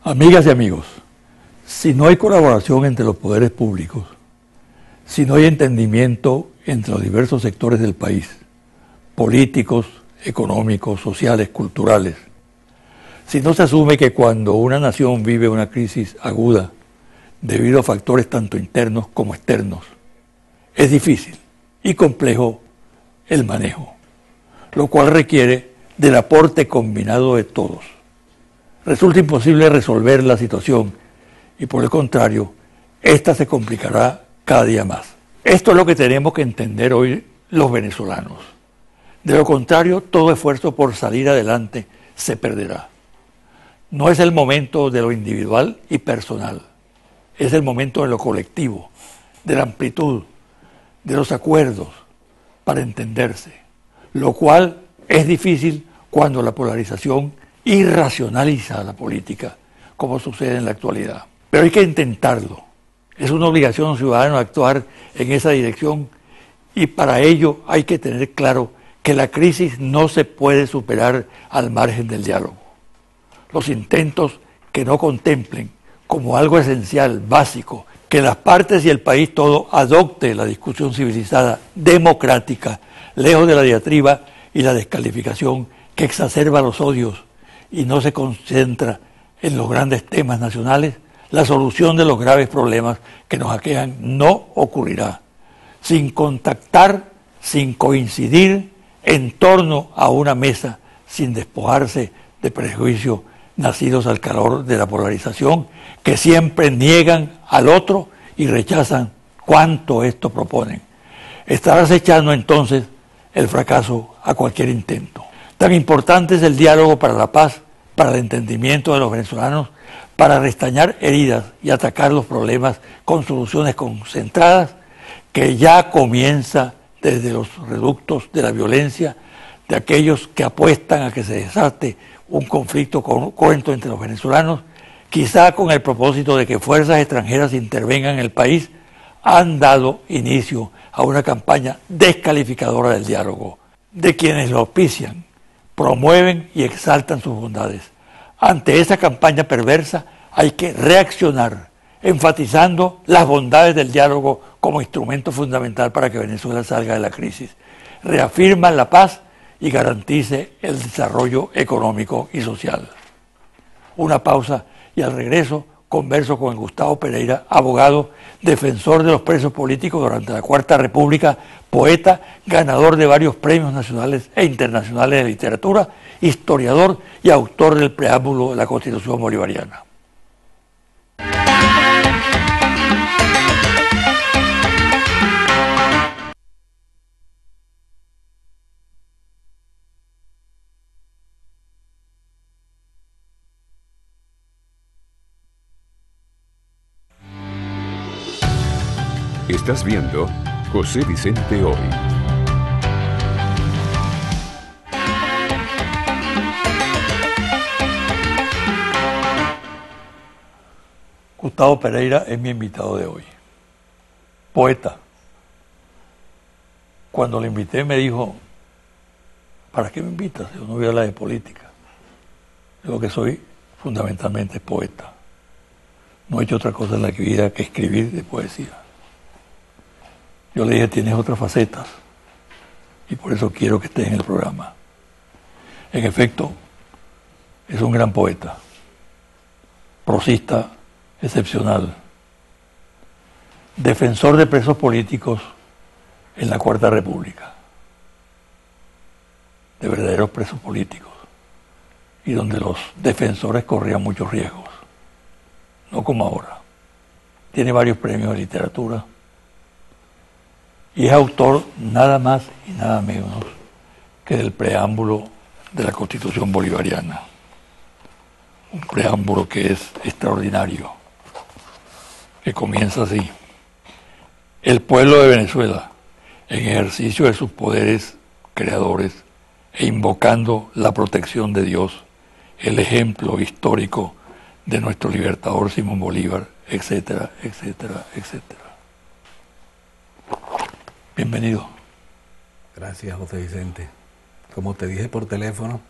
Amigas y amigos, si no hay colaboración entre los poderes públicos, si no hay entendimiento entre los diversos sectores del país, políticos, económicos, sociales, culturales, si no se asume que cuando una nación vive una crisis aguda debido a factores tanto internos como externos, es difícil y complejo el manejo, lo cual requiere del aporte combinado de todos. Resulta imposible resolver la situación y por el contrario, esta se complicará cada día más. Esto es lo que tenemos que entender hoy los venezolanos. De lo contrario, todo esfuerzo por salir adelante se perderá. No es el momento de lo individual y personal, es el momento de lo colectivo, de la amplitud, de los acuerdos para entenderse, lo cual es difícil cuando la polarización irracionaliza la política, como sucede en la actualidad. Pero hay que intentarlo. Es una obligación ciudadana actuar en esa dirección y para ello hay que tener claro que la crisis no se puede superar al margen del diálogo. Los intentos que no contemplen como algo esencial, básico, que las partes y el país todo adopte la discusión civilizada, democrática, lejos de la diatriba y la descalificación que exacerba los odios y no se concentra en los grandes temas nacionales, la solución de los graves problemas que nos aquejan no ocurrirá. Sin contactar, sin coincidir en torno a una mesa, sin despojarse de prejuicios nacidos al calor de la polarización, que siempre niegan al otro y rechazan cuanto esto proponen. Estarás echando entonces el fracaso a cualquier intento. Tan importante es el diálogo para la paz, para el entendimiento de los venezolanos, para restañar heridas y atacar los problemas con soluciones concentradas, que ya comienza desde los reductos de la violencia, de aquellos que apuestan a que se desate un conflicto cruento entre los venezolanos, quizá con el propósito de que fuerzas extranjeras intervengan en el país, han dado inicio a una campaña descalificadora del diálogo, de quienes lo auspician, promueven y exaltan sus bondades. Ante esa campaña perversa hay que reaccionar, enfatizando las bondades del diálogo como instrumento fundamental para que Venezuela salga de la crisis, reafirma la paz y garantice el desarrollo económico y social. Una pausa y al regreso converso con Gustavo Pereira, abogado, defensor de los presos políticos durante la Cuarta República, poeta, ganador de varios premios nacionales e internacionales de literatura, historiador y autor del preámbulo de la Constitución Bolivariana. Estás viendo José Vicente Hoy. Gustavo Pereira es mi invitado de hoy. Poeta. Cuando le invité me dijo, ¿para qué me invitas? Yo no voy a hablar de política. Yo que soy fundamentalmente poeta. No he hecho otra cosa en la vida que escribir de poesía. Yo le dije, tienes otras facetas y por eso quiero que estés en el programa. En efecto, es un gran poeta, prosista excepcional, defensor de presos políticos en la Cuarta República, de verdaderos presos políticos, y donde los defensores corrían muchos riesgos, no como ahora. Tiene varios premios de literatura, y es autor nada más y nada menos que del preámbulo de la Constitución Bolivariana. Un preámbulo que es extraordinario, que comienza así. El pueblo de Venezuela, en ejercicio de sus poderes creadores e invocando la protección de Dios, el ejemplo histórico de nuestro libertador Simón Bolívar, etcétera, etcétera, etcétera. Bienvenido. Gracias, José Vicente. Como te dije por teléfono,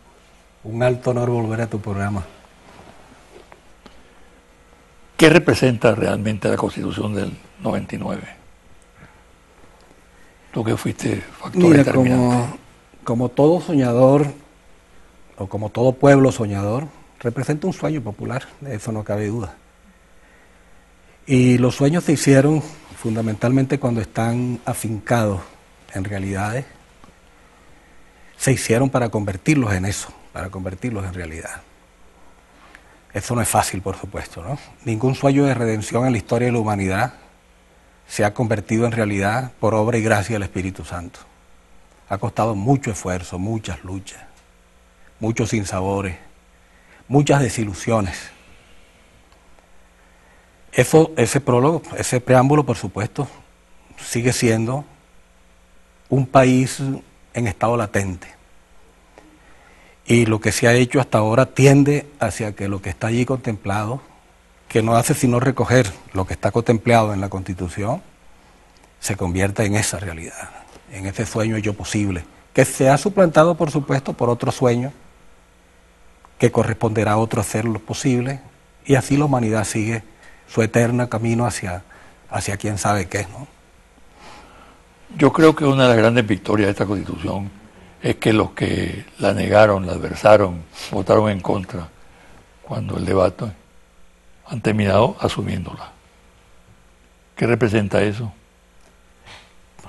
un alto honor volver a tu programa. ¿Qué representa realmente la Constitución del 99? Tú que fuiste factor determinante. Como todo soñador, o como todo pueblo soñador, representa un sueño popular, de eso no cabe duda. Y los sueños se hicieron fundamentalmente cuando están afincados en realidades, se hicieron para convertirlos en eso, para convertirlos en realidad. Eso no es fácil, por supuesto, ¿no? Ningún sueño de redención en la historia de la humanidad se ha convertido en realidad por obra y gracia del Espíritu Santo. Ha costado mucho esfuerzo, muchas luchas, muchos sinsabores, muchas desilusiones. Ese prólogo, ese preámbulo, por supuesto, sigue siendo un país en estado latente. Y lo que se ha hecho hasta ahora tiende hacia que lo que está allí contemplado, que no hace sino recoger lo que está contemplado en la Constitución, se convierta en esa realidad, en ese sueño hecho posible, que se ha suplantado, por supuesto, por otro sueño, que corresponderá a otro hacerlo posible, y así la humanidad sigue su eterno camino hacia quién sabe qué, ¿no? Yo creo que una de las grandes victorias de esta Constitución es que los que la negaron, la adversaron, votaron en contra cuando el debate, han terminado asumiéndola. ¿Qué representa eso?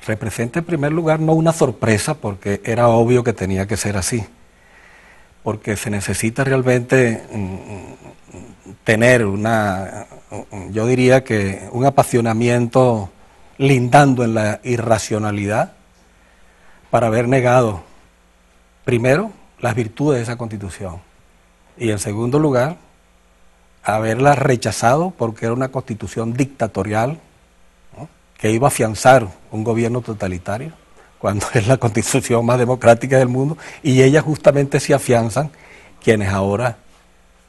Representa en primer lugar no una sorpresa, porque era obvio que tenía que ser así, porque se necesita realmente tener yo diría que un apasionamiento lindando en la irracionalidad para haber negado, primero, las virtudes de esa Constitución, y en segundo lugar, haberla rechazado porque era una Constitución dictatorial, ¿no?, que iba a afianzar un gobierno totalitario, cuando es la Constitución más democrática del mundo, y ellas justamente se afianzan quienes ahora,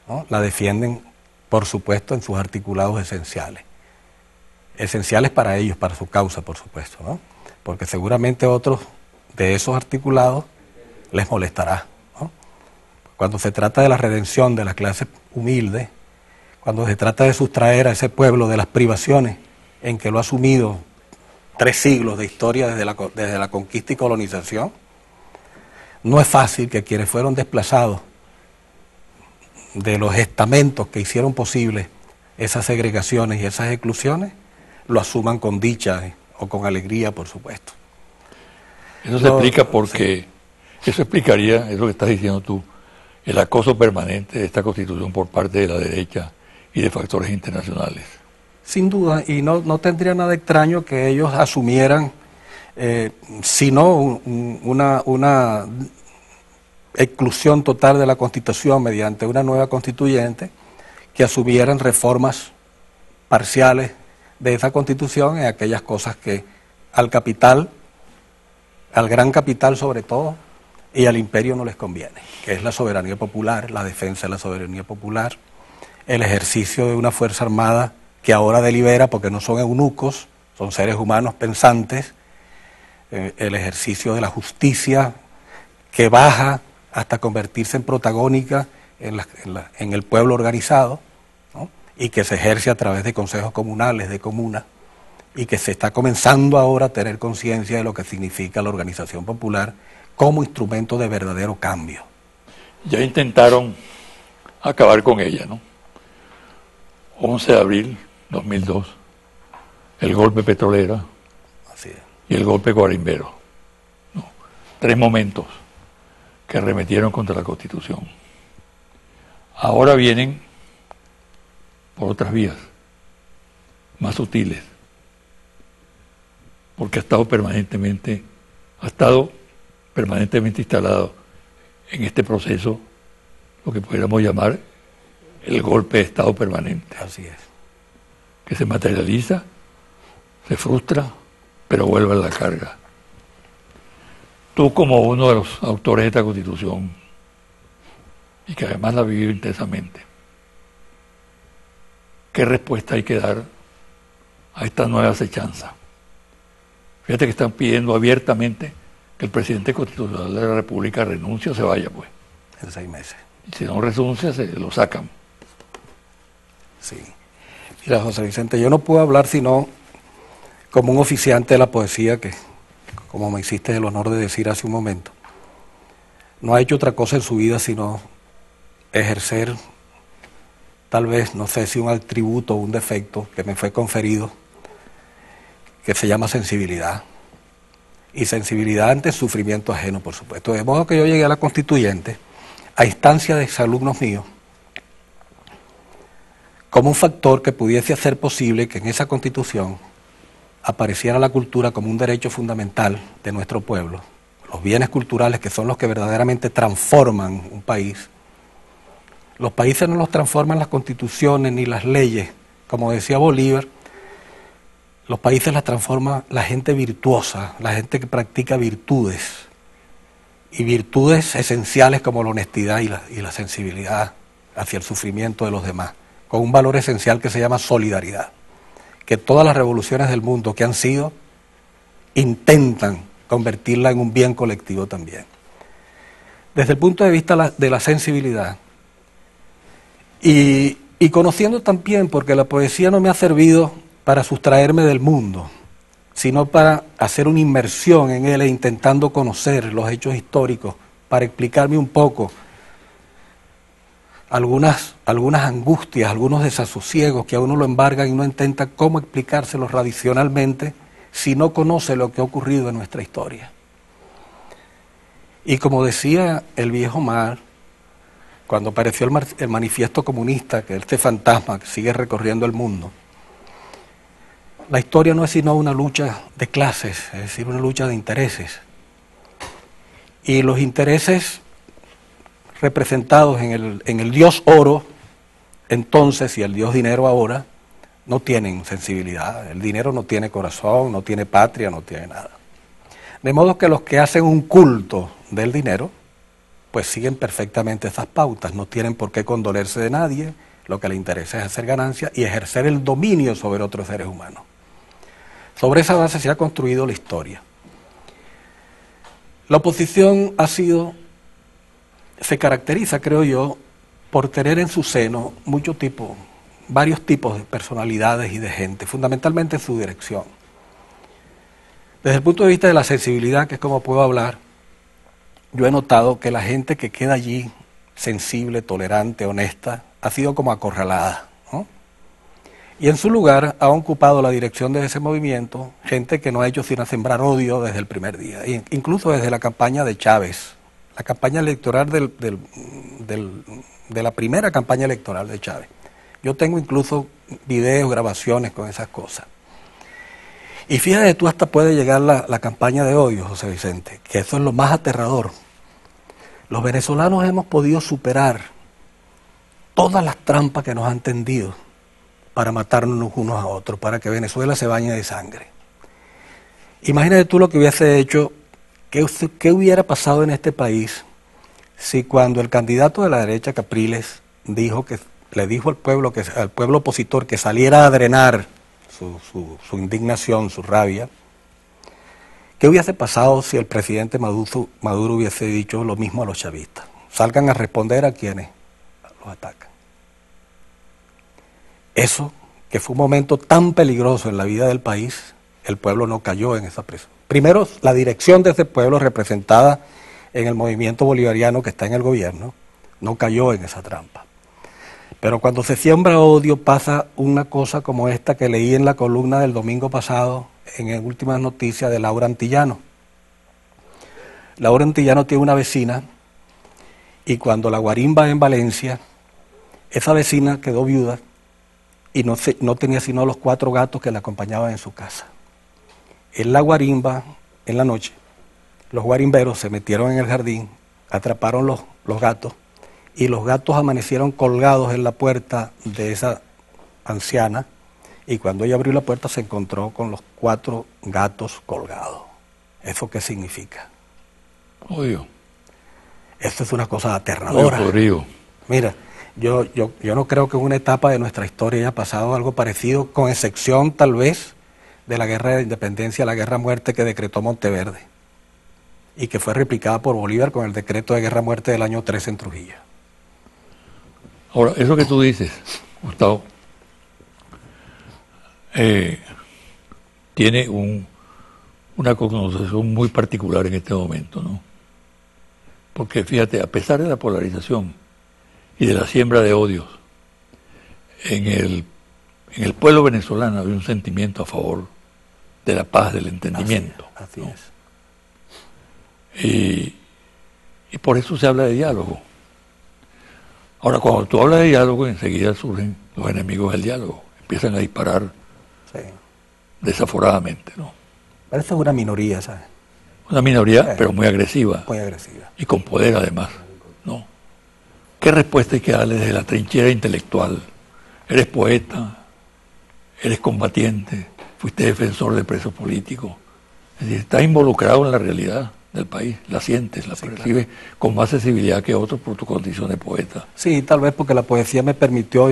¿no?, la defienden, por supuesto, en sus articulados esenciales. Esenciales para ellos, para su causa, por supuesto, ¿no? Porque seguramente otros de esos articulados les molestará, ¿no? Cuando se trata de la redención de la clase humilde, cuando se trata de sustraer a ese pueblo de las privaciones en que lo ha sumido 3 siglos de historia desde la conquista y colonización, no es fácil que quienes fueron desplazados de los estamentos que hicieron posible esas segregaciones y esas exclusiones, lo asuman con dicha o con alegría, por supuesto. Eso se explica porque, sí, eso explicaría, es lo que estás diciendo tú, el acoso permanente de esta Constitución por parte de la derecha y de factores internacionales. Sin duda, y no tendría nada extraño que ellos asumieran, si no una exclusión total de la Constitución mediante una nueva constituyente, que asumieran reformas parciales de esa Constitución en aquellas cosas que al capital, al gran capital sobre todo, y al imperio no les conviene, que es la soberanía popular, la defensa de la soberanía popular, el ejercicio de una fuerza armada que ahora delibera, porque no son eunucos, son seres humanos pensantes, el ejercicio de la justicia que baja hasta convertirse en protagónica en el pueblo organizado, ¿no?, y que se ejerce a través de consejos comunales, de comunas, y que se está comenzando ahora a tener conciencia de lo que significa la organización popular como instrumento de verdadero cambio. Ya intentaron acabar con ella, ¿no? 11 de abril 2002, el golpe petrolero. Así es. Y el golpe guarimbero, ¿no? 3 momentos que arremetieron contra la Constitución. Ahora vienen por otras vías, más sutiles, porque ha estado permanentemente instalado en este proceso, lo que pudiéramos llamar el golpe de Estado permanente. Así es. Que se materializa, se frustra, pero vuelve a la carga. Tú, como uno de los autores de esta Constitución, y que además la vivió intensamente, ¿qué respuesta hay que dar a esta nueva acechanza? Fíjate que están pidiendo abiertamente que el presidente constitucional de la República renuncie o se vaya, pues. En 6 meses. Y si no renuncia, se lo sacan. Sí. Mira, José Vicente, yo no puedo hablar sino como un oficiante de la poesía que, como me hiciste el honor de decir hace un momento, no ha hecho otra cosa en su vida sino ejercer, tal vez, no sé si un atributo o un defecto que me fue conferido, que se llama sensibilidad. Y sensibilidad ante el sufrimiento ajeno, por supuesto. De modo que yo llegué a la Constituyente, a instancia de exalumnos míos, como un factor que pudiese hacer posible que en esa Constitución apareciera la cultura como un derecho fundamental de nuestro pueblo, los bienes culturales que son los que verdaderamente transforman un país. Los países no los transforman las constituciones ni las leyes, como decía Bolívar. Los países las transforma la gente virtuosa, la gente que practica virtudes, y virtudes esenciales como la honestidad y la sensibilidad hacia el sufrimiento de los demás, con un valor esencial que se llama solidaridad, que todas las revoluciones del mundo que han sido intentan convertirla en un bien colectivo también. Desde el punto de vista de la sensibilidad, y conociendo también, porque la poesía no me ha servido para sustraerme del mundo, sino para hacer una inmersión en él e intentando conocer los hechos históricos, para explicarme un poco algunas angustias, algunos desasosiegos que a uno lo embargan y no intenta cómo explicárselos racionalmente si no conoce lo que ha ocurrido en nuestra historia. Y como decía el viejo Mar, cuando apareció el manifiesto comunista, que este fantasma que sigue recorriendo el mundo, la historia no es sino una lucha de clases, es decir, una lucha de intereses. Y los intereses representados en el dios oro, entonces, y el dios dinero ahora, no tienen sensibilidad. El dinero no tiene corazón, no tiene patria, no tiene nada. De modo que los que hacen un culto del dinero, pues siguen perfectamente esas pautas, no tienen por qué condolerse de nadie, lo que les interesa es hacer ganancia y ejercer el dominio sobre otros seres humanos. Sobre esa base se ha construido la historia. La oposición se caracteriza, creo yo, por tener en su seno varios tipos de personalidades y de gente, fundamentalmente en su dirección. Desde el punto de vista de la sensibilidad, que es como puedo hablar, yo he notado que la gente que queda allí, sensible, tolerante, honesta, ha sido como acorralada, ¿no? Y en su lugar ha ocupado la dirección de ese movimiento gente que no ha hecho sino sembrar odio desde el primer día, incluso desde la campaña de Chávez, la campaña electoral de la primera campaña electoral de Chávez. Yo tengo incluso videos, grabaciones con esas cosas. Y fíjate, tú hasta puede llegar la campaña de odio, José Vicente, que eso es lo más aterrador. Los venezolanos hemos podido superar todas las trampas que nos han tendido para matarnos unos a otros, para que Venezuela se bañe de sangre. Imagínate tú lo que hubiese hecho, qué hubiera pasado en este país si cuando el candidato de la derecha, Capriles, le dijo al pueblo opositor que saliera a drenar su indignación, su rabia, ¿qué hubiese pasado si el presidente Maduro hubiese dicho lo mismo a los chavistas? Salgan a responder a quienes los atacan. Eso, que fue un momento tan peligroso en la vida del país, el pueblo no cayó en esa presión. Primero, la dirección de ese pueblo, representada en el movimiento bolivariano que está en el gobierno, no cayó en esa trampa. Pero cuando se siembra odio pasa una cosa como esta que leí en la columna del domingo pasado, en Últimas Noticias, de Laura Antillano. Laura Antillano tiene una vecina y cuando la guarimba en Valencia, esa vecina quedó viuda y no tenía sino los 4 gatos que la acompañaban en su casa. En la guarimba, en la noche, los guarimberos se metieron en el jardín, atraparon los gatos, y los gatos amanecieron colgados en la puerta de esa anciana, y cuando ella abrió la puerta se encontró con los 4 gatos colgados. ¿Eso qué significa? Odio. Esto es una cosa aterradora. Odio. Mira, yo no creo que en una etapa de nuestra historia haya pasado algo parecido, con excepción tal vez de la guerra de independencia, la guerra-muerte que decretó Monteverde, y que fue replicada por Bolívar con el decreto de guerra-muerte del año 13 en Trujillo. Ahora, eso que tú dices, Gustavo, tiene una connotación muy particular en este momento, ¿no? Porque fíjate, a pesar de la polarización y de la siembra de odios, en el pueblo venezolano había un sentimiento a favor de la paz, del entendimiento. Así ¿no? es. Y por eso se habla de diálogo. Ahora, cuando tú hablas de diálogo, enseguida surgen los enemigos del diálogo. Empiezan a disparar Sí. desaforadamente, ¿no? Pero eso es una minoría, ¿sabes? Una minoría, Sí. pero muy agresiva. Muy agresiva. Y con poder además, ¿no? ¿Qué respuesta hay que darle desde la trinchera intelectual? Eres poeta, eres combatiente, fuiste defensor de presos políticos. Es decir, estás involucrado en la realidad del país, la sientes, la percibes con más sensibilidad que otros por tu condición de poeta. Sí, tal vez porque la poesía me permitió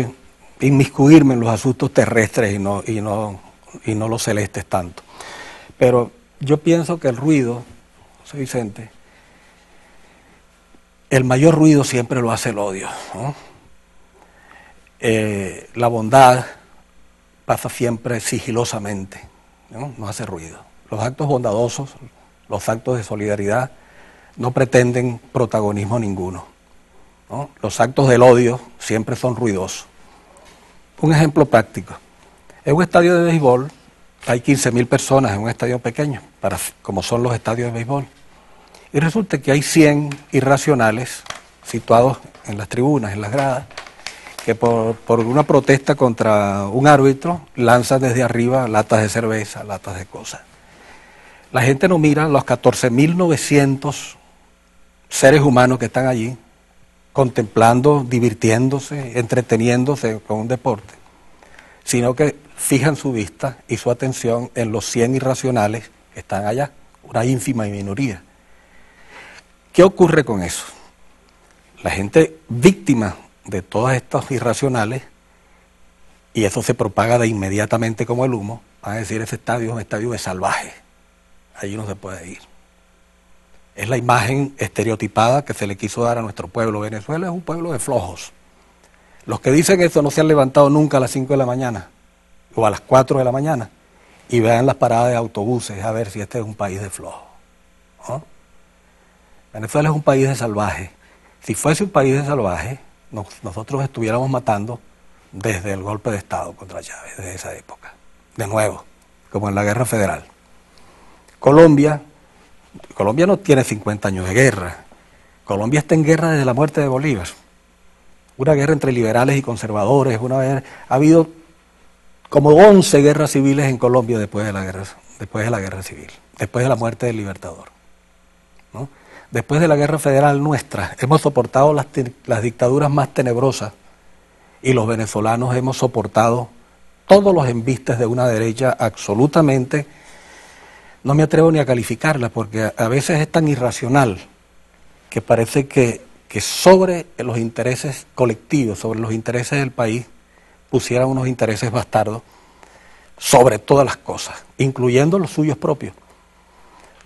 inmiscuirme en los asuntos terrestres y no los celestes tanto. Pero yo pienso que el ruido, José Vicente, el mayor ruido siempre lo hace el odio, ¿no? La bondad pasa siempre sigilosamente, ¿no? No hace ruido. Los actos bondadosos, los actos de solidaridad, no pretenden protagonismo ninguno, ¿no? Los actos del odio siempre son ruidosos. Un ejemplo práctico. En un estadio de béisbol hay 15.000 personas en un estadio pequeño, como son los estadios de béisbol. Y resulta que hay 100 irracionales situados en las tribunas, en las gradas, que por una protesta contra un árbitro lanzan desde arriba latas de cerveza, latas de cosas. La gente no mira los 14.900 seres humanos que están allí, contemplando, divirtiéndose, entreteniéndose con un deporte, sino que fijan su vista y su atención en los 100 irracionales que están allá, una ínfima minoría. ¿Qué ocurre con eso? La gente víctima de todos estos irracionales, y eso se propaga de inmediatamente como el humo, van a decir, ese estadio es un estadio de salvajes, allí no se puede ir. Es la imagen estereotipada que se le quiso dar a nuestro pueblo. Venezuela es un pueblo de flojos. Los que dicen eso no se han levantado nunca a las 5 de la mañana o a las 4 de la mañana y vean las paradas de autobuses a ver si este es un país de flojos, ¿no? Venezuela es un país de salvajes. Si fuese un país de salvajes, nosotros estuviéramos matando desde el golpe de Estado contra Chávez, desde esa época. De nuevo, como en la Guerra Federal. Colombia no tiene 50 años de guerra. Colombia está en guerra desde la muerte de Bolívar. Una guerra entre liberales y conservadores. Ha habido como 11 guerras civiles en Colombia después de la guerra civil, después de la muerte del Libertador, ¿no? Después de la Guerra Federal nuestra, hemos soportado las dictaduras más tenebrosas y los venezolanos hemos soportado todos los embistes de una derecha absolutamente, no me atrevo ni a calificarla, porque a veces es tan irracional que parece que sobre los intereses colectivos, sobre los intereses del país, pusieran unos intereses bastardos sobre todas las cosas, incluyendo los suyos propios.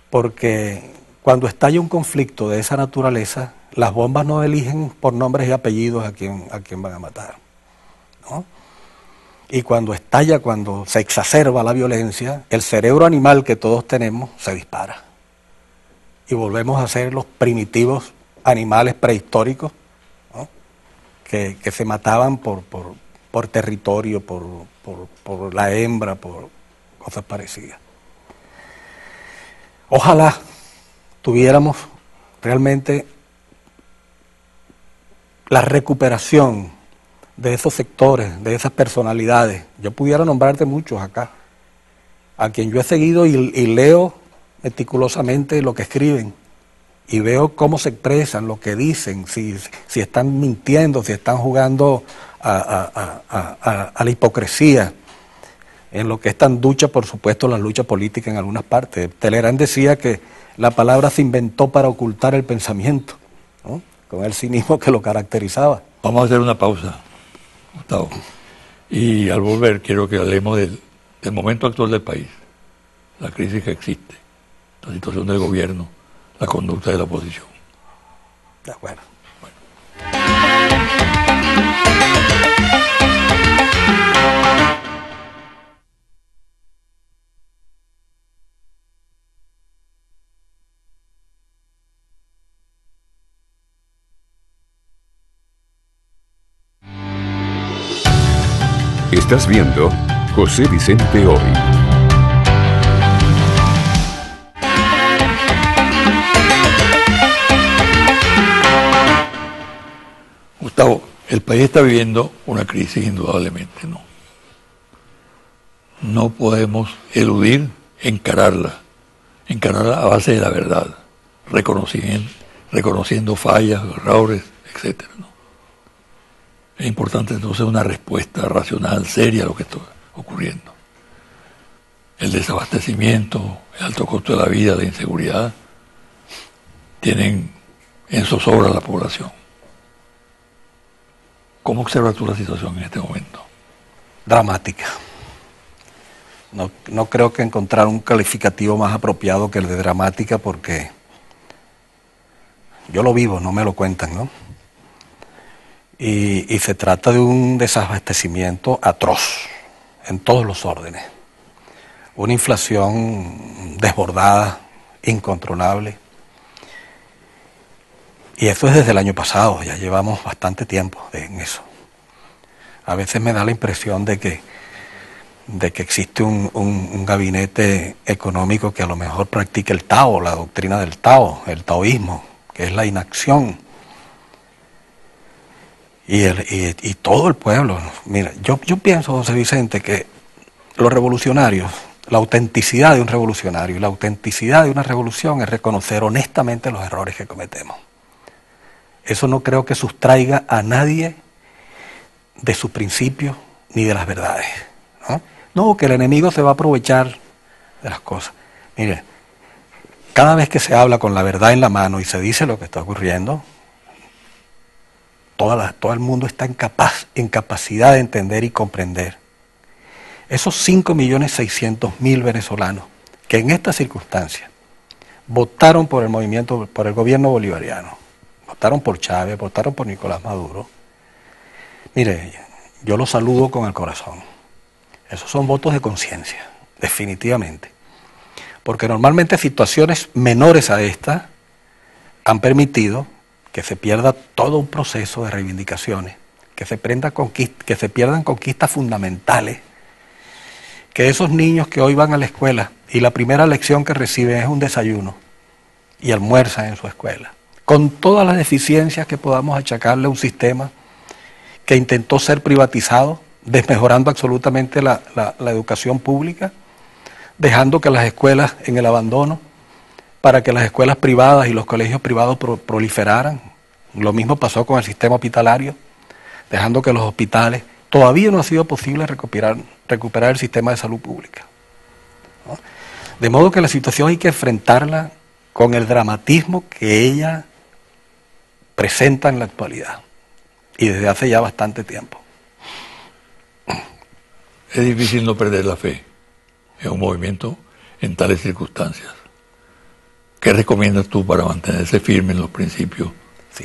Porque cuando estalla un conflicto de esa naturaleza, las bombas no eligen por nombres y apellidos a quién van a matar, ¿no? Y cuando estalla, cuando se exacerba la violencia, el cerebro animal que todos tenemos se dispara. Y volvemos a ser los primitivos animales prehistóricos, ¿no? que se mataban por territorio, por la hembra, por cosas parecidas. Ojalá tuviéramos realmente la recuperación de esos sectores, de esas personalidades. Yo pudiera nombrarte muchos acá, a quien yo he seguido y leo meticulosamente lo que escriben, y veo cómo se expresan, lo que dicen, si están mintiendo, si están jugando a la hipocresía, en lo que es tan ducha, por supuesto, la lucha política en algunas partes. Telerán decía que la palabra se inventó para ocultar el pensamiento, ¿no? Con el cinismo que lo caracterizaba. Vamos a hacer una pausa, Gustavo. Y al volver quiero que hablemos del momento actual del país, la crisis que existe, la situación del gobierno, la conducta de la oposición. De acuerdo. Estás viendo José Vicente Hoy. Gustavo, el país está viviendo una crisis indudablemente, ¿no? No podemos eludir encararla a base de la verdad, reconociendo fallas, errores, etc., ¿no? Es importante entonces una respuesta racional, seria a lo que está ocurriendo. El desabastecimiento, el alto costo de la vida, la inseguridad, tienen en zozobra a la población. ¿Cómo observas tú la situación en este momento? Dramática. No creo que encontrar un calificativo más apropiado que el de dramática, porque yo lo vivo, no me lo cuentan, ¿no? Y se trata de un desabastecimiento atroz en todos los órdenes. Una inflación desbordada, incontrolable. Y eso es desde el año pasado, ya llevamos bastante tiempo en eso. A veces me da la impresión de que existe un gabinete económico que a lo mejor practica el Tao, la doctrina del Tao, el taoísmo, que es la inacción. Y todo el pueblo. Mira, yo pienso, José Vicente, que los revolucionarios, la autenticidad de un revolucionario y la autenticidad de una revolución es reconocer honestamente los errores que cometemos. Eso no creo que sustraiga a nadie de sus principios ni de las verdades, ¿no? No, que el enemigo se va a aprovechar de las cosas. Mire, cada vez que se habla con la verdad en la mano y se dice lo que está ocurriendo, todo el mundo está en capacidad de entender y comprender. Esos 5.600.000 venezolanos que en estas circunstancias votaron por el gobierno bolivariano, votaron por Chávez, votaron por Nicolás Maduro, mire, yo los saludo con el corazón. Esos son votos de conciencia, definitivamente. Porque normalmente situaciones menores a esta han permitido que se pierda todo un proceso de reivindicaciones, que se pierdan conquistas fundamentales, que esos niños que hoy van a la escuela y la primera lección que reciben es un desayuno y almuerzan en su escuela, con todas las deficiencias que podamos achacarle a un sistema que intentó ser privatizado, desmejorando absolutamente la educación pública, dejando que las escuelas en el abandono, para que las escuelas privadas y los colegios privados proliferaran. Lo mismo pasó con el sistema hospitalario, dejando que los hospitales, todavía no ha sido posible recuperar el sistema de salud pública, ¿no? De modo que la situación hay que enfrentarla con el dramatismo que ella presenta en la actualidad, y desde hace ya bastante tiempo. Es difícil no perder la fe en un movimiento en tales circunstancias. ¿Qué recomiendas tú para mantenerse firme en los principios? Sí.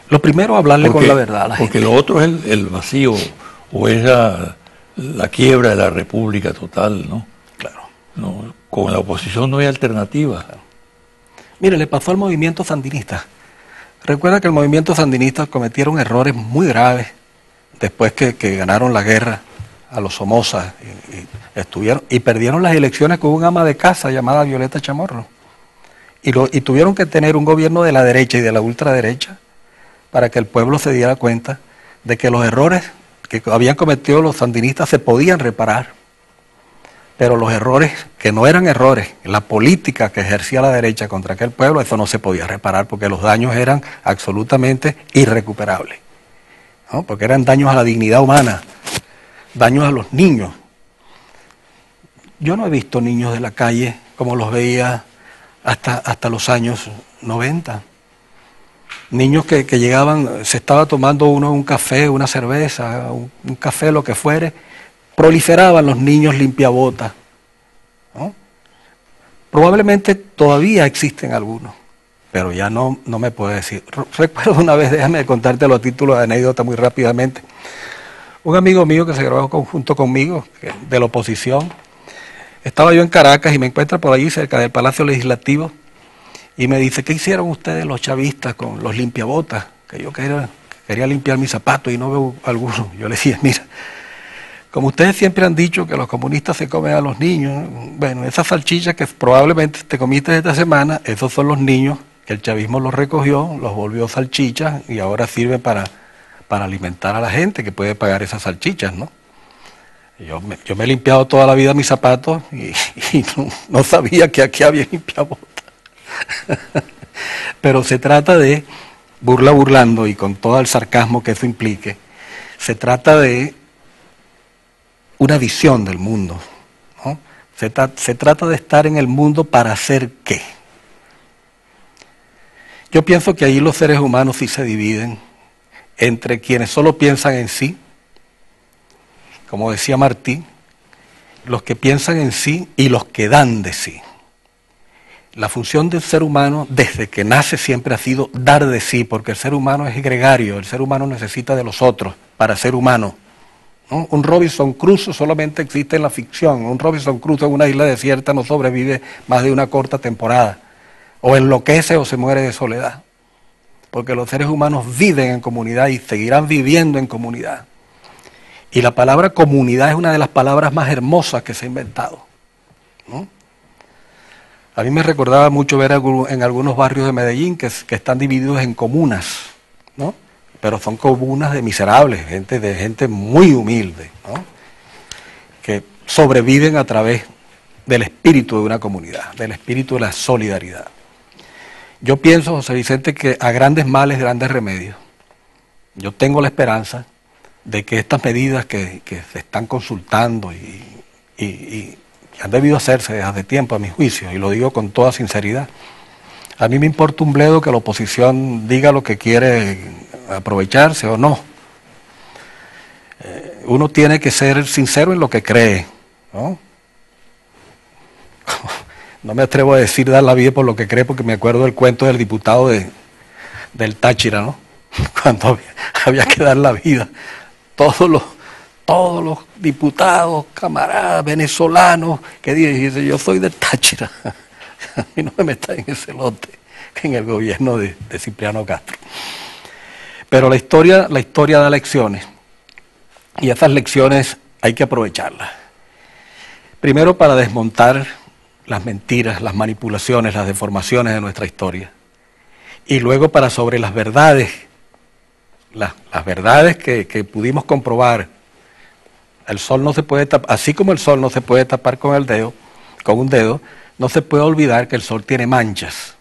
Lo primero, hablarle con la verdad a la gente. Porque lo otro es el vacío, o es la quiebra de la república total, ¿no? Claro. No, con la oposición no hay alternativa. Claro. Mire, le pasó al movimiento sandinista. Recuerda que el movimiento sandinista cometieron errores muy graves después que ganaron la guerra a los Somoza y perdieron las elecciones con un ama de casa llamada Violeta Chamorro. Y tuvieron que tener un gobierno de la derecha y de la ultraderecha para que el pueblo se diera cuenta de que los errores que habían cometido los sandinistas se podían reparar, pero los errores que no eran errores, la política que ejercía la derecha contra aquel pueblo, eso no se podía reparar porque los daños eran absolutamente irrecuperables, ¿no? Porque eran daños a la dignidad humana, daños a los niños. Yo no he visto niños de la calle como los veía hasta los años 90. Niños que llegaban, se estaba tomando uno un café, una cerveza, un café, lo que fuere, proliferaban los niños limpiabotas, ¿no? Probablemente todavía existen algunos, pero ya no me puedo decir. Recuerdo una vez, déjame contártelo a título de anécdota muy rápidamente. Un amigo mío que se graduó junto conmigo, de la oposición, estaba yo en Caracas y me encuentra por allí cerca del Palacio Legislativo y me dice, ¿qué hicieron ustedes los chavistas con los limpiabotas? Que yo quería limpiar mis zapatos y no veo alguno. Yo le decía, mira, Como ustedes siempre han dicho que los comunistas se comen a los niños, bueno, esas salchichas que probablemente te comiste esta semana, esos son los niños que el chavismo los recogió, los volvió salchichas y ahora sirven para alimentar a la gente que puede pagar esas salchichas, ¿no? Yo me he limpiado toda la vida mis zapatos y no sabía que aquí había limpiabotas. Pero se trata de, burlando y con todo el sarcasmo que eso implique, se trata de una visión del mundo, ¿no? Se trata de estar en el mundo para hacer qué. Yo pienso que ahí los seres humanos sí se dividen entre quienes solo piensan en sí, como decía Martí, los que piensan en sí y los que dan de sí. La función del ser humano desde que nace siempre ha sido dar de sí, porque el ser humano es gregario, el ser humano necesita de los otros para ser humano, ¿no? Un Robinson Crusoe solamente existe en la ficción, un Robinson Crusoe en una isla desierta no sobrevive más de una corta temporada, o enloquece o se muere de soledad, porque los seres humanos viven en comunidad y seguirán viviendo en comunidad. Y la palabra comunidad es una de las palabras más hermosas que se ha inventado, ¿no? A mí me recordaba mucho ver en algunos barrios de Medellín que están divididos en comunas, ¿no? Pero son comunas de miserables, de gente muy humilde, ¿no? Que sobreviven a través del espíritu de una comunidad, del espíritu de la solidaridad. Yo pienso, José Vicente, que a grandes males, grandes remedios. Yo tengo la esperanza de que estas medidas que se están consultando y han debido hacerse desde hace tiempo, a mi juicio, y lo digo con toda sinceridad. A mí me importa un bledo que la oposición diga lo que quiere aprovecharse o no. Uno tiene que ser sincero en lo que cree, ¿no? No me atrevo a decir dar la vida por lo que cree, porque me acuerdo del cuento del diputado del Táchira, ¿no? Cuando había que dar la vida. Todos los diputados, camaradas, venezolanos, que dicen, yo soy del Táchira. A mí no me metan en ese lote, en el gobierno de Cipriano Castro. Pero la historia da lecciones, y esas lecciones hay que aprovecharlas. Primero para desmontar las mentiras, las manipulaciones, las deformaciones de nuestra historia. Y luego para sobre las verdades, las verdades que pudimos comprobar. El sol no se puede tapar, así como el sol no se puede tapar con un dedo, no se puede olvidar que el sol tiene manchas.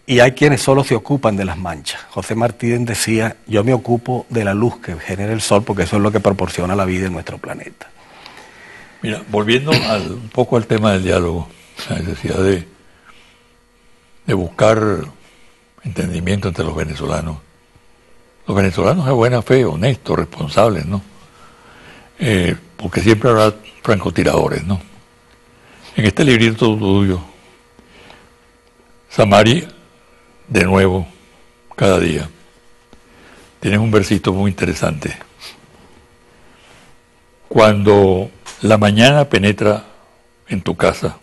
Y hay quienes solo se ocupan de las manchas. José Martí decía, yo me ocupo de la luz que genera el sol, porque eso es lo que proporciona la vida en nuestro planeta. Mira, volviendo un poco al tema del diálogo, la necesidad de buscar entendimiento entre los venezolanos. Los venezolanos de buena fe, honestos, responsables, ¿no? Porque siempre habrá francotiradores, ¿no? En este librito tuyo, Samari, de nuevo, cada día, tienes un versito muy interesante. Cuando la mañana penetra en tu casa,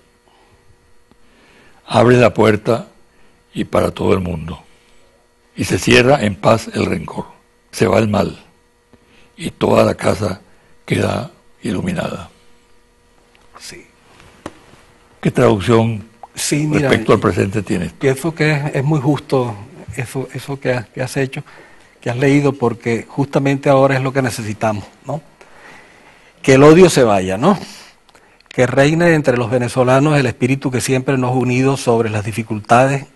abre la puerta y para todo el mundo, y se cierra en paz el rencor, se va el mal, y toda la casa queda iluminada. Sí. ¿Qué traducción mira, respecto al presente tienes? Pienso que es muy justo eso que has hecho, que has leído, porque justamente ahora es lo que necesitamos, ¿no? Que el odio se vaya, ¿no? Que reine entre los venezolanos el espíritu que siempre nos ha unido sobre las dificultades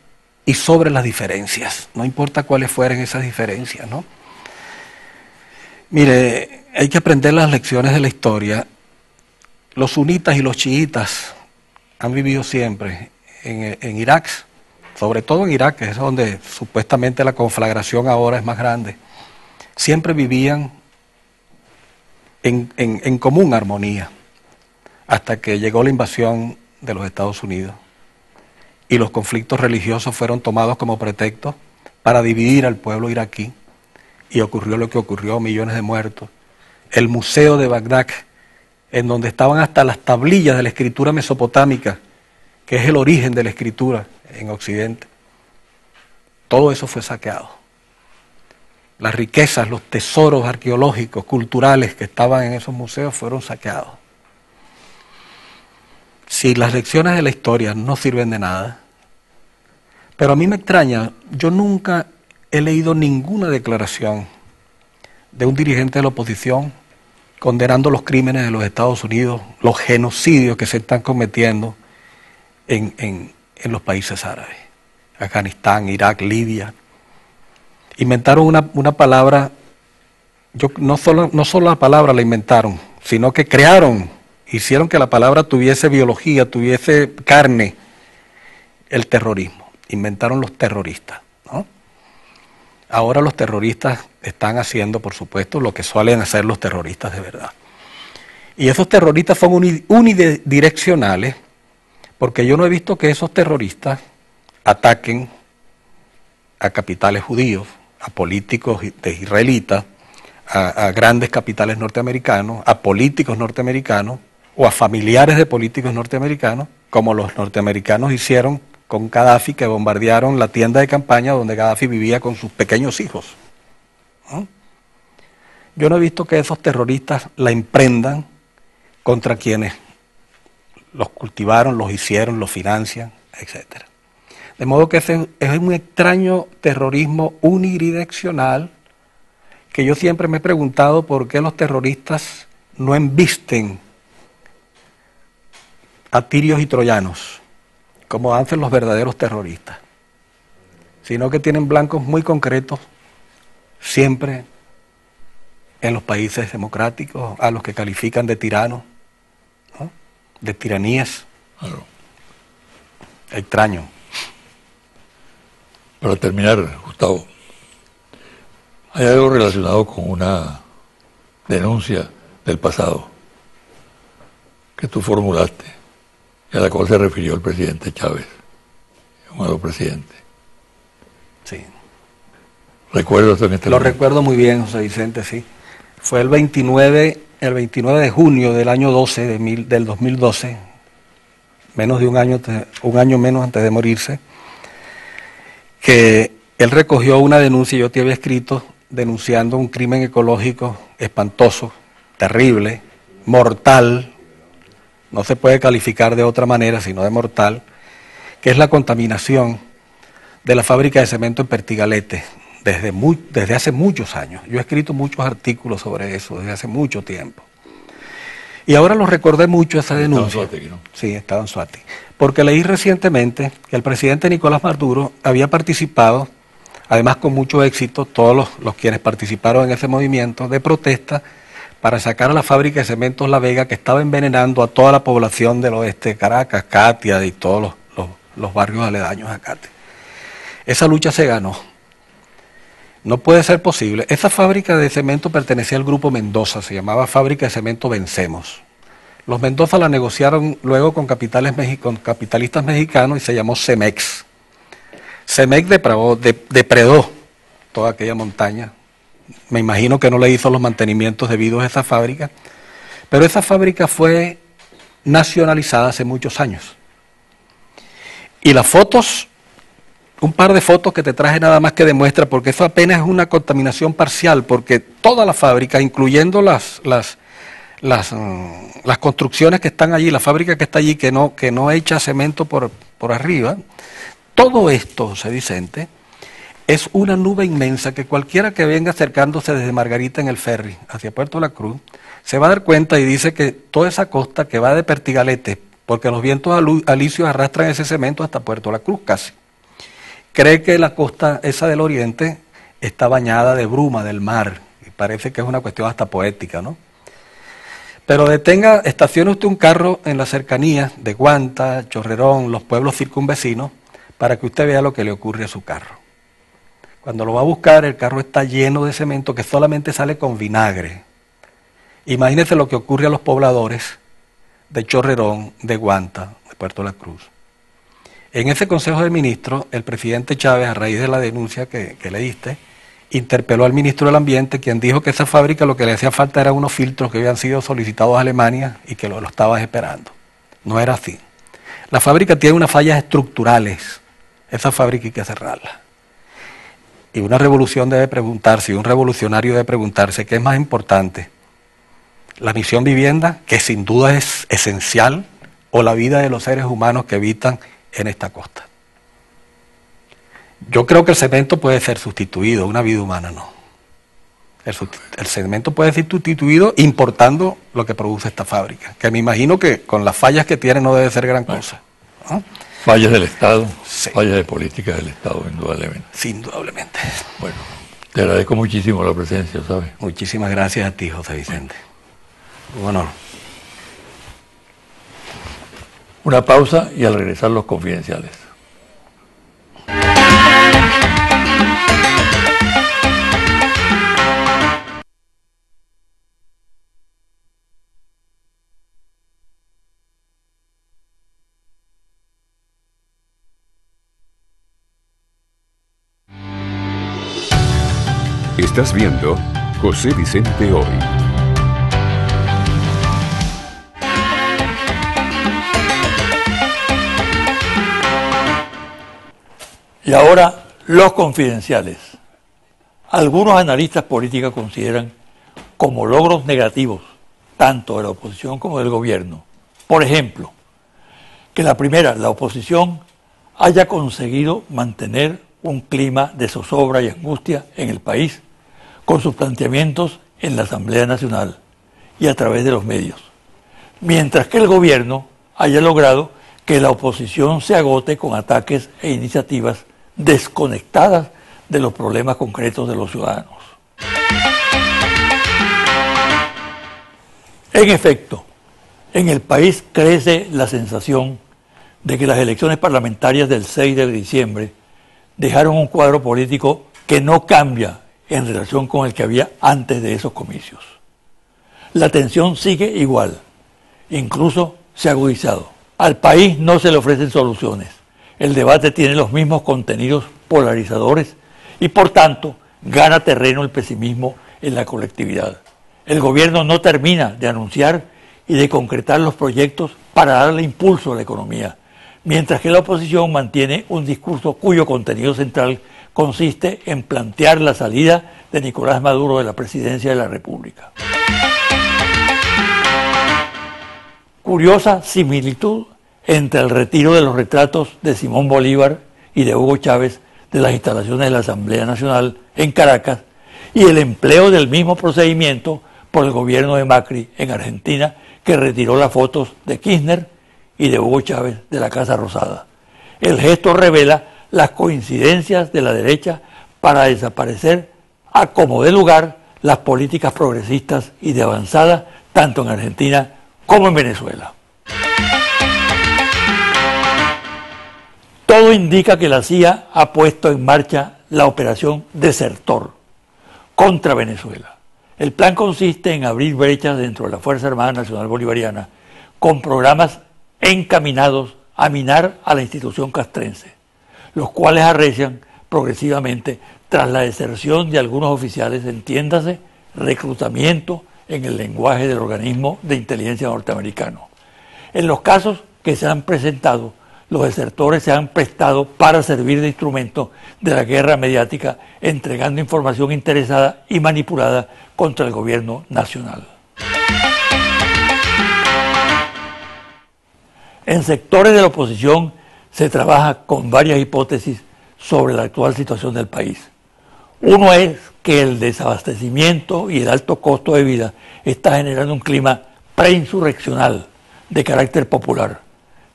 y sobre las diferencias, no importa cuáles fueran esas diferencias, ¿no? Mire, hay que aprender las lecciones de la historia. Los sunitas y los chiitas han vivido siempre en Irak, sobre todo en Irak, que es donde supuestamente la conflagración ahora es más grande. Siempre vivían en común armonía, hasta que llegó la invasión de los Estados Unidos y los conflictos religiosos fueron tomados como pretexto para dividir al pueblo iraquí, y ocurrió lo que ocurrió, millones de muertos. El museo de Bagdad, en donde estaban hasta las tablillas de la escritura mesopotámica, que es el origen de la escritura en Occidente, todo eso fue saqueado. las riquezas, los tesoros arqueológicos, culturales que estaban en esos museos fueron saqueados. Si las lecciones de la historia no sirven de nada, pero a mí me extraña, yo nunca he leído ninguna declaración de un dirigente de la oposición condenando los crímenes de los Estados Unidos, los genocidios que se están cometiendo en los países árabes, Afganistán, Irak, Libia. Inventaron una palabra, no solo la palabra la inventaron, sino que hicieron que la palabra tuviese biología, tuviese carne, el terrorismo. Inventaron los terroristas, ¿no? Ahora los terroristas están haciendo, por supuesto, lo que suelen hacer los terroristas de verdad. Y esos terroristas son unidireccionales, porque yo no he visto que esos terroristas ataquen a capitales judíos, a políticos israelitas, a grandes capitales norteamericanos, a políticos norteamericanos o a familiares de políticos norteamericanos, como los norteamericanos hicieron con Gaddafi, que bombardearon la tienda de campaña donde Gaddafi vivía con sus pequeños hijos, ¿no? Yo no he visto que esos terroristas la emprendan contra quienes los cultivaron, los hicieron, los financian, etc. De modo que ese es un extraño terrorismo unidireccional que yo siempre me he preguntado por qué los terroristas no embisten a tirios y troyanos, como hacen los verdaderos terroristas, sino que tienen blancos muy concretos siempre en los países democráticos, a los que califican de tiranos, ¿no? De tiranías. Claro. Extraño. Para terminar, Gustavo, hay algo relacionado con una denuncia del pasado que tú formulaste y a la cual se refirió el presidente Chávez, llamado presidente. Sí. ¿Recuerdas en este Lo momento? recuerdo muy bien, José Vicente, sí. Fue el 29 de junio del año 12, del 2012, menos de un año menos antes de morirse, que él recogió una denuncia, yo te había escrito, denunciando un crimen ecológico espantoso, terrible, mortal, no se puede calificar de otra manera sino de mortal, que es la contaminación de la fábrica de cemento en Pertigalete, desde hace muchos años. Yo he escrito muchos artículos sobre eso desde hace mucho tiempo. Y ahora lo recordé mucho esa denuncia. Estaba en Suátegui, ¿no? Sí, estaba en Suátegui. Porque leí recientemente que el presidente Nicolás Maduro había participado, además con mucho éxito, todos los quienes participaron en ese movimiento de protesta, para sacar a la fábrica de cementos La Vega, que estaba envenenando a toda la población del oeste de Caracas, Catia y todos los barrios aledaños a Catia. Esa lucha se ganó. No puede ser posible. Esa fábrica de cemento pertenecía al grupo Mendoza, se llamaba Fábrica de Cemento Vencemos. Los Mendoza la negociaron luego con capitalistas mexicanos y se llamó Cemex. Cemex depredó toda aquella montaña. Me imagino que no le hizo los mantenimientos debidos a esa fábrica, pero esa fábrica fue nacionalizada hace muchos años. Y las fotos, un par de fotos que te traje nada más que demuestra, porque eso apenas es una contaminación parcial, porque toda la fábrica, incluyendo las construcciones que están allí, la fábrica que está allí, que no echa cemento por arriba, todo esto, José Vicente, es una nube inmensa que cualquiera que venga acercándose desde Margarita en el ferry hacia Puerto La Cruz se va a dar cuenta y dice que toda esa costa que va de Pertigalete, porque los vientos alisios arrastran ese cemento hasta Puerto La Cruz casi, cree que la costa esa del oriente está bañada de bruma del mar, y parece que es una cuestión hasta poética, ¿no? Pero estacione usted un carro en la cercanía de Guanta, Chorrerón, los pueblos circunvecinos, para que usted vea lo que le ocurre a su carro. Cuando lo va a buscar, el carro está lleno de cemento que solamente sale con vinagre. Imagínese lo que ocurre a los pobladores de Chorrerón, de Guanta, de Puerto La Cruz. En ese Consejo de Ministros, el presidente Chávez, a raíz de la denuncia que leíste, interpeló al ministro del Ambiente, quien dijo que esa fábrica lo que le hacía falta eran unos filtros que habían sido solicitados a Alemania y que lo estaban esperando. No era así. La fábrica tiene unas fallas estructurales. Esa fábrica hay que cerrarla. Y una revolución debe preguntarse, y un revolucionario debe preguntarse, ¿qué es más importante? ¿La misión vivienda, que sin duda es esencial, o la vida de los seres humanos que habitan en esta costa? Yo creo que el cemento puede ser sustituido, una vida humana no. El cemento puede ser sustituido importando lo que produce esta fábrica, que me imagino que con las fallas que tiene no debe ser gran cosa, ¿no? Fallas del Estado, Sí. fallas de política del Estado, indudablemente. Sí, indudablemente. Bueno, te agradezco muchísimo la presencia, ¿sabes? Muchísimas gracias a ti, José Vicente. Un honor. Una pausa y al regresar los confidenciales. Estás viendo José Vicente Hoy. Y ahora, los confidenciales. Algunos analistas políticos consideran como logros negativos, tanto de la oposición como del gobierno. Por ejemplo, que la oposición haya conseguido mantener un clima de zozobra y angustia en el país con sus planteamientos en la Asamblea Nacional y a través de los medios, mientras que el gobierno haya logrado que la oposición se agote con ataques e iniciativas desconectadas de los problemas concretos de los ciudadanos. En efecto, en el país crece la sensación de que las elecciones parlamentarias del 6 de diciembre dejaron un cuadro político que no cambia en relación con el que había antes de esos comicios. La tensión sigue igual, incluso se ha agudizado. Al país no se le ofrecen soluciones. El debate tiene los mismos contenidos polarizadores y por tanto gana terreno el pesimismo en la colectividad. El gobierno no termina de anunciar y de concretar los proyectos para darle impulso a la economía, mientras que la oposición mantiene un discurso cuyo contenido central consiste en plantear la salida de Nicolás Maduro de la presidencia de la República. Curiosa similitud entre el retiro de los retratos de Simón Bolívar y de Hugo Chávez de las instalaciones de la Asamblea Nacional en Caracas y el empleo del mismo procedimiento por el gobierno de Macri en Argentina, que retiró las fotos de Kirchner y de Hugo Chávez de la Casa Rosada. El gesto revela las coincidencias de la derecha para desaparecer a como dé lugar las políticas progresistas y de avanzada, tanto en Argentina como en Venezuela. Todo indica que la CIA ha puesto en marcha la operación Desertor contra Venezuela. El plan consiste en abrir brechas dentro de la Fuerza Armada Nacional Bolivariana con programas encaminados a minar a la institución castrense, los cuales arrecian progresivamente tras la deserción de algunos oficiales, entiéndase, reclutamiento en el lenguaje del organismo de inteligencia norteamericano. En los casos que se han presentado, los desertores se han prestado para servir de instrumento de la guerra mediática, entregando información interesada y manipulada contra el gobierno nacional. En sectores de la oposición se trabaja con varias hipótesis sobre la actual situación del país. Uno es que el desabastecimiento y el alto costo de vida está generando un clima preinsurreccional de carácter popular.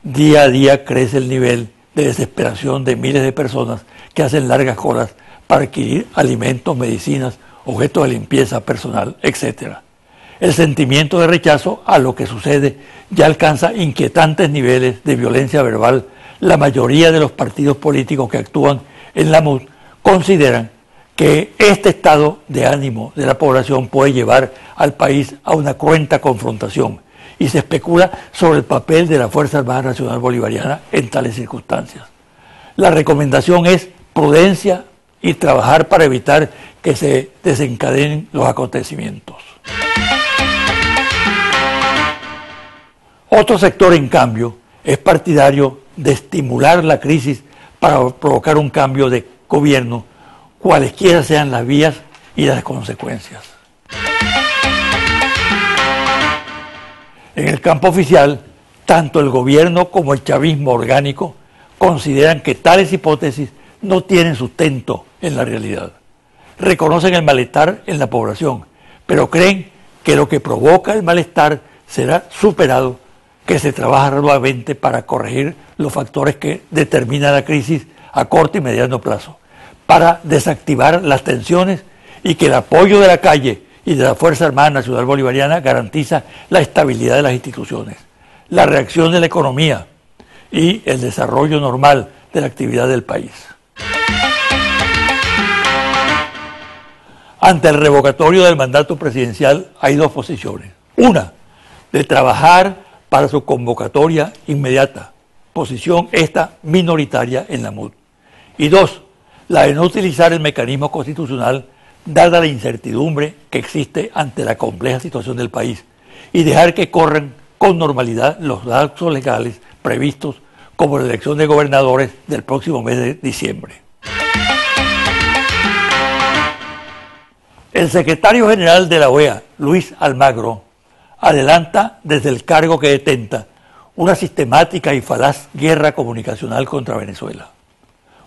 Día a día crece el nivel de desesperación de miles de personas que hacen largas colas para adquirir alimentos, medicinas, objetos de limpieza personal, etc. El sentimiento de rechazo a lo que sucede ya alcanza inquietantes niveles de violencia verbal. La mayoría de los partidos políticos que actúan en la MUD consideran que este estado de ánimo de la población puede llevar al país a una cruenta confrontación y se especula sobre el papel de la Fuerza Armada Nacional Bolivariana en tales circunstancias. La recomendación es prudencia y trabajar para evitar que se desencadenen los acontecimientos. Otro sector, en cambio, es partidario de estimular la crisis para provocar un cambio de gobierno cualesquiera sean las vías y las consecuencias. En el campo oficial, tanto el gobierno como el chavismo orgánico consideran que tales hipótesis no tienen sustento en la realidad. Reconocen el malestar en la población, pero creen que lo que provoca el malestar será superado, que se trabaja arduamente para corregir los factores que determinan la crisis a corto y mediano plazo, para desactivar las tensiones y que el apoyo de la calle y de la Fuerza Armada Nacional Bolivariana garantiza la estabilidad de las instituciones, la reacción de la economía y el desarrollo normal de la actividad del país. Ante el revocatorio del mandato presidencial hay dos posiciones. Una, de trabajar para su convocatoria inmediata, posición esta minoritaria en la MUD. Y dos, la de no utilizar el mecanismo constitucional dada la incertidumbre que existe ante la compleja situación del país y dejar que corran con normalidad los lapsos legales previstos como la elección de gobernadores del próximo mes de diciembre. El secretario general de la OEA, Luis Almagro, adelanta desde el cargo que detenta una sistemática y falaz guerra comunicacional contra Venezuela,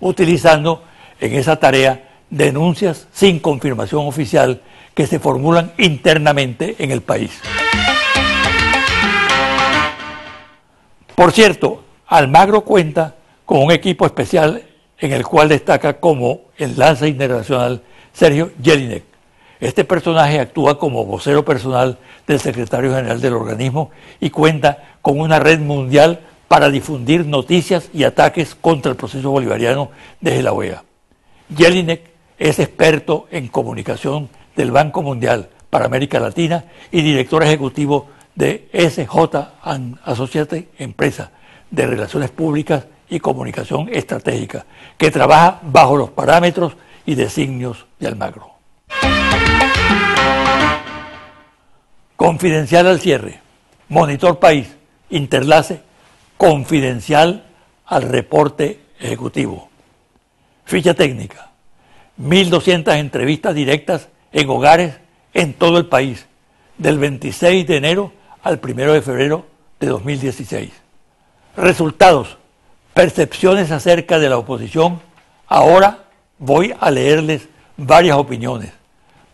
utilizando en esa tarea denuncias sin confirmación oficial que se formulan internamente en el país. Por cierto, Almagro cuenta con un equipo especial en el cual destaca como enlace internacional Sergio Jelinek. Este personaje actúa como vocero personal del secretario general del organismo y cuenta con una red mundial para difundir noticias y ataques contra el proceso bolivariano desde la OEA. Jelinek es experto en comunicación del Banco Mundial para América Latina y director ejecutivo de SJ Associates, empresa de relaciones públicas y comunicación estratégica, que trabaja bajo los parámetros y designios de Almagro. Confidencial al cierre. Monitor País, interlace confidencial al reporte ejecutivo. Ficha técnica. 1.200 entrevistas directas en hogares en todo el país, del 26 de enero al 1 de febrero de 2016. Resultados, percepciones acerca de la oposición. Ahora voy a leerles varias opiniones,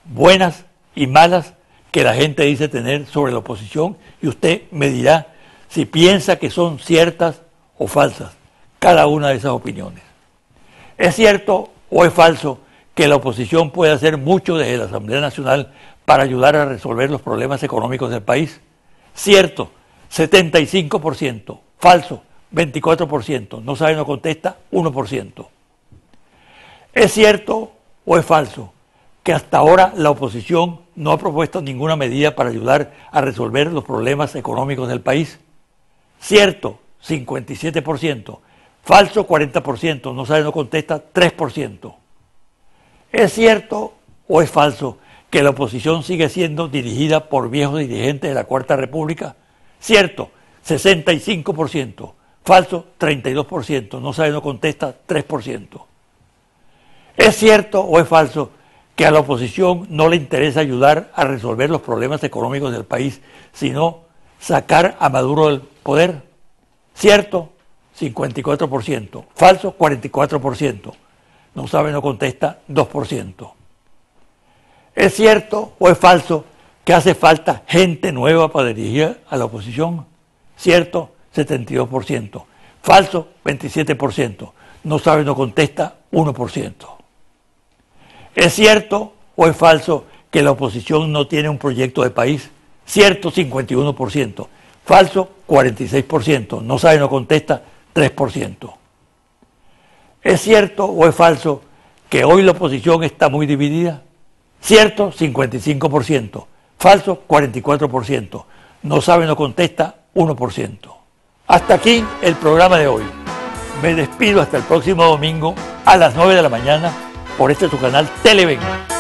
buenas y malas, que la gente dice tener sobre la oposición, y usted me dirá si piensa que son ciertas o falsas cada una de esas opiniones. ¿Es cierto o es falso que la oposición puede hacer mucho desde la Asamblea Nacional para ayudar a resolver los problemas económicos del país? Cierto, 75%, falso, 24%, no sabe, no contesta, 1%. ¿Es cierto o es falso que hasta ahora la oposición no ha propuesto ninguna medida para ayudar a resolver los problemas económicos del país? Cierto, 57%, falso, 40%, no sabe, no contesta, 3%. ¿Es cierto o es falso que la oposición sigue siendo dirigida por viejos dirigentes de la Cuarta República? Cierto, 65%, falso, 32%, no sabe, no contesta, 3%. ¿Es cierto o es falso que a la oposición no le interesa ayudar a resolver los problemas económicos del país, sino sacar a Maduro del poder? Cierto, 54%, falso, 44%, no sabe, no contesta, 2%. ¿Es cierto o es falso que hace falta gente nueva para dirigir a la oposición? Cierto, 72%, falso, 27%, no sabe, no contesta, 1%. ¿Es cierto o es falso que la oposición no tiene un proyecto de país? Cierto, 51%, falso, 46%, no sabe, no contesta, 3%. ¿Es cierto o es falso que hoy la oposición está muy dividida? Cierto, 55%, falso, 44%, no sabe, no contesta, 1%. Hasta aquí el programa de hoy. Me despido hasta el próximo domingo a las 9 de la mañana por este tu canal Televen.